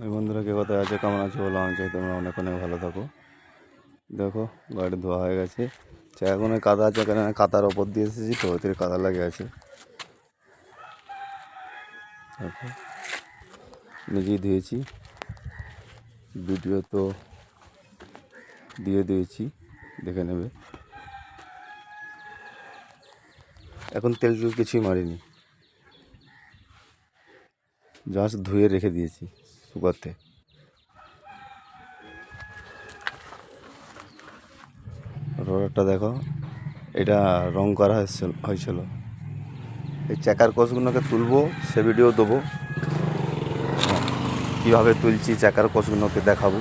এই বন্ধুরা কে কোথায় আছে কেমন আছে বলো, আমি চাই তোমরা অনেক অনেক ভালো থাকো। দেখো গাড়ি ধোয়া হয়ে গেছে, এখন কাদা আছে, কেন কাদার ওপর দিয়ে এসেছি তো ওদের কাদা লাগে আছে। দেখো নিজেই ধুয়েছি, ভিডিও তো দিয়ে দিয়েছি, দেখে নেবে। এখন তেল কিছুই মারিনি, জাস্ট ধুয়ে রেখে দিয়েছি শুকাতে। রোডটা দেখো, এটা রং করা হয়েছিল। এই চাকার কোষগুলোকে তুলবো, সে ভিডিও দেবো, কীভাবে তুলছি চাকার কোষগুলোকে দেখাবো।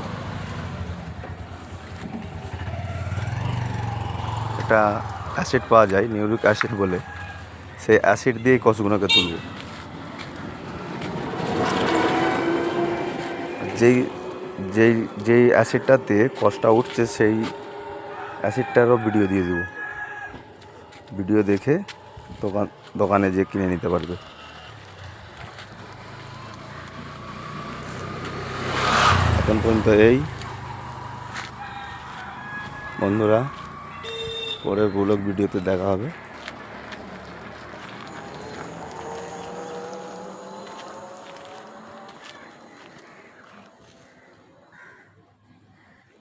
একটা অ্যাসিড পাওয়া যায়, নিউরিক অ্যাসিড বলে, সেই অ্যাসিড দিয়েই কোষগুলোকে তুলব। যেই যেই যেই অ্যাসিডটাতে কষটা উঠছে সেই অ্যাসিডটারও ভিডিও দিয়ে দেবো, ভিডিও দেখে দোকানে যেয়ে কিনে নিতে পারবে। এখন পর্যন্ত এই বন্ধুরা, পরের ব্লগ ভিডিওতে দেখা হবে।